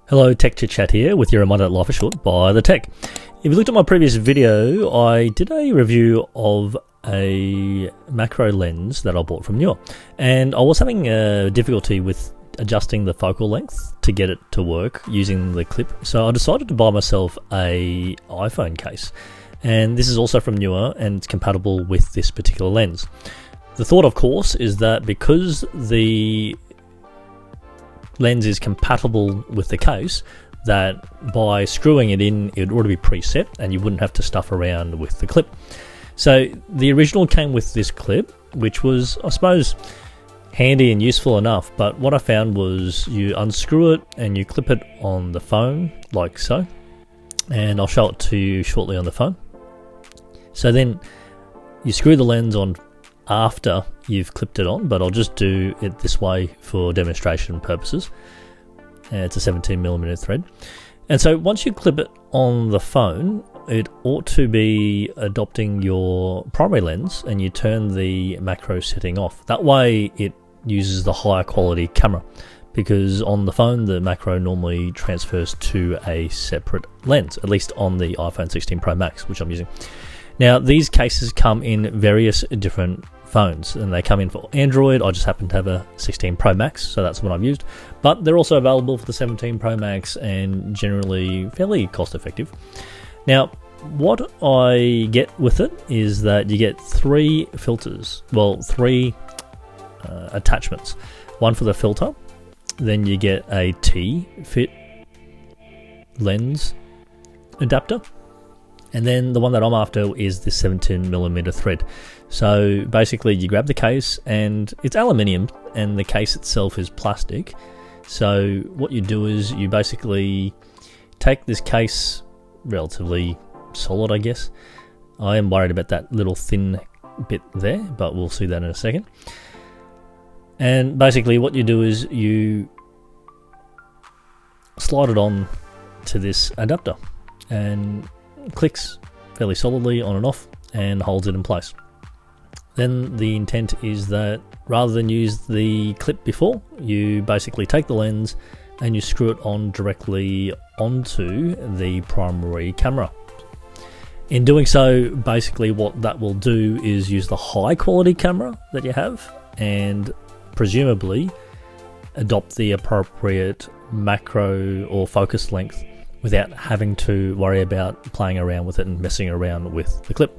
Hello, Tech Chit Chat here with your reminder that life is short by the tech. If you looked at my previous video, I did a review of a macro lens that I bought from Newer, and I was having difficulty with adjusting the focal length to get it to work using the clip, so I decided to buy myself a iPhone case, and this is also from Newer and it's compatible with this particular lens. The thought, of course, is that because the lens is compatible with the case, that by screwing it in, it would already be preset and you wouldn't have to stuff around with the clip. So the original came with this clip, which was, I suppose, handy and useful enough, but what I found was you unscrew it and you clip it on the phone like so, and I'll show it to you shortly on the phone. So then you screw the lens on after you've clipped it on, but I'll just do it this way for demonstration purposes. It's a 17mm thread, and so once you clip it on the phone, it ought to be adopting your primary lens, and you turn the macro setting off. That way it uses the higher quality camera, because on the phone the macro normally transfers to a separate lens, at least on the iPhone 16 Pro Max, which I'm using. Now, these cases come in various different phones, and they come in for Android. I just happen to have a 16 Pro Max, so that's what I've used, but they're also available for the 17 Pro Max and generally fairly cost effective. Now, what I get with it is that you get three filters, well, three attachments. One for the filter, then you get a T-fit lens adapter, and then the one that I'm after is this 17mm thread. So basically you grab the case, and it's aluminium and the case itself is plastic. So what you do is you basically take this case, relatively solid I guess. I am worried about that little thin bit there, but we'll see that in a second. And basically what you do is you slide it on to this adapter, and clicks fairly solidly on and off and holds it in place. Then the intent is that rather than use the clip before, you basically take the lens and you screw it on directly onto the primary camera. In doing so, basically what that will do is use the high quality camera that you have and presumably adopt the appropriate macro or focus length without having to worry about playing around with it and messing around with the clip.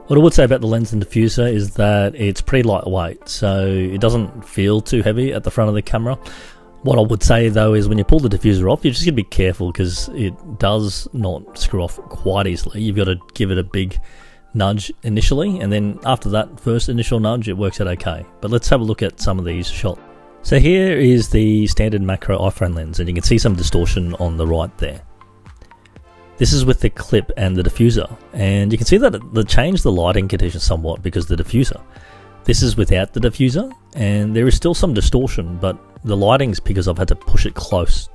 What I would say about the lens and diffuser is that it's pretty lightweight, so it doesn't feel too heavy at the front of the camera. What I would say though is when you pull the diffuser off, you're just going to be careful because it does not screw off quite easily. You've got to give it a big nudge initially, and then after that first initial nudge it works out okay. But let's have a look at some of these shots. So here is the standard macro iPhone lens, and you can see some distortion on the right there. This is with the clip and the diffuser, and you can see that it changed the lighting conditions somewhat because of the diffuser. This is without the diffuser, and there is still some distortion, but the lighting's because I've had to push it close.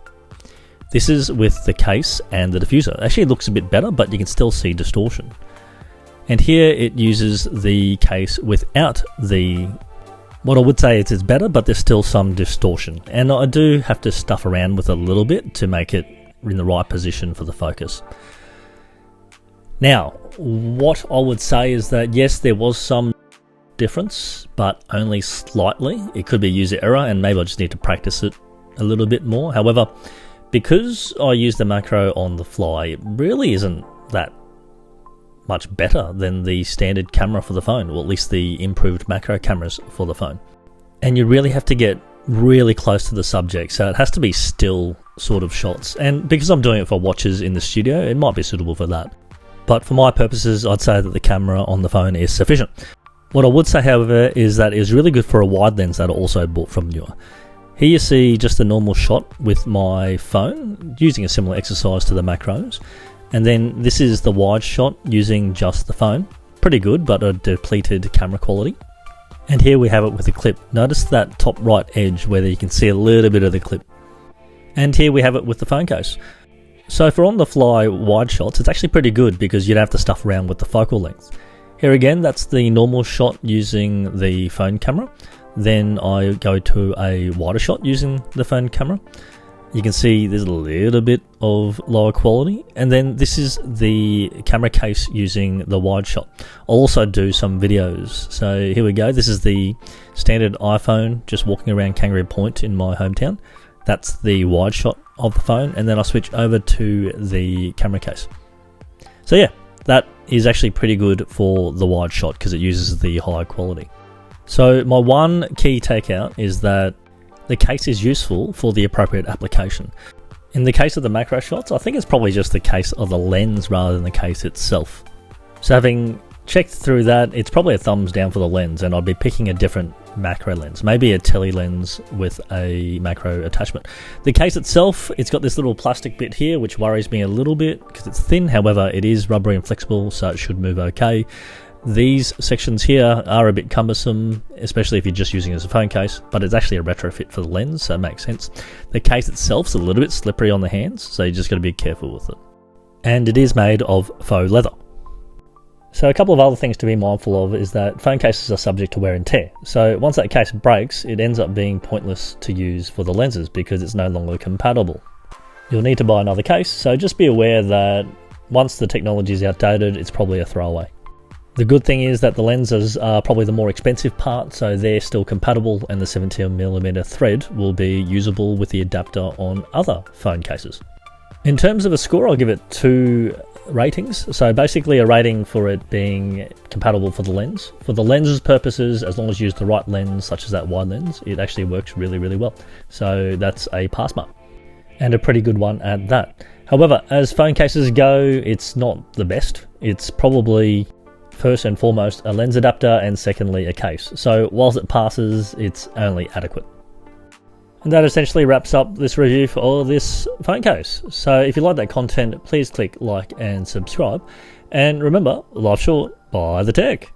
This is with the case and the diffuser. Actually it looks a bit better, but you can still see distortion. And here it uses the case without the... What I would say is it's better, but there's still some distortion, and I do have to stuff around with it a little bit to make it in the right position for the focus. Now, what I would say is that yes, there was some difference, but only slightly. It could be user error, and maybe I just need to practice it a little bit more. However, because I use the macro on the fly, it really isn't that much better than the standard camera for the phone, or at least the improved macro cameras for the phone. And you really have to get really close to the subject, so it has to be still sort of shots, and because I'm doing it for watches in the studio, it might be suitable for that. But for my purposes, I'd say that the camera on the phone is sufficient. What I would say, however, is that it is really good for a wide lens that I also bought from Newer. Here you see just a normal shot with my phone, using a similar exercise to the macros. And then this is the wide shot using just the phone. Pretty good, but a depleted camera quality. And here we have it with the clip. Notice that top right edge where you can see a little bit of the clip. And here we have it with the phone case. So for on the fly wide shots, it's actually pretty good because you don't have to stuff around with the focal length. Here again, that's the normal shot using the phone camera. Then I go to a wider shot using the phone camera. You can see there's a little bit of lower quality, and then this is the camera case using the wide shot. I'll also do some videos. So here we go. This is the standard iPhone just walking around Kangaroo Point in my hometown. That's the wide shot of the phone, and then I'll switch over to the camera case. So yeah, that is actually pretty good for the wide shot because it uses the high quality. So my one key takeout is that the case is useful for the appropriate application. In the case of the macro shots, I think it's probably just the case of the lens rather than the case itself. So having checked through that, it's probably a thumbs down for the lens, and I'd be picking a different macro lens, maybe a tele lens with a macro attachment. The case itself, it's got this little plastic bit here which worries me a little bit because it's thin. However, it is rubbery and flexible, so it should move okay. These sections here are a bit cumbersome, especially if you're just using it as a phone case, but it's actually a retrofit for the lens, so it makes sense. The case itself is a little bit slippery on the hands, so you just got to be careful with it. And it is made of faux leather. So a couple of other things to be mindful of is that phone cases are subject to wear and tear. So once that case breaks, it ends up being pointless to use for the lenses because it's no longer compatible. You'll need to buy another case, so just be aware that once the technology is outdated, it's probably a throwaway. The good thing is that the lenses are probably the more expensive part, so they're still compatible, and the 17mm thread will be usable with the adapter on other phone cases. In terms of a score, I'll give it 2 ratings. So basically a rating for it being compatible for the lens. For the lens's purposes, as long as you use the right lens, such as that wide lens, it actually works really, really well. So that's a pass mark, and a pretty good one at that. However, as phone cases go, it's not the best. It's probably first and foremost a lens adapter, and secondly a case. So whilst it passes, it's only adequate. And that essentially wraps up this review for this phone case. So if you like that content, please click like and subscribe. And remember, life's short, buy the tech.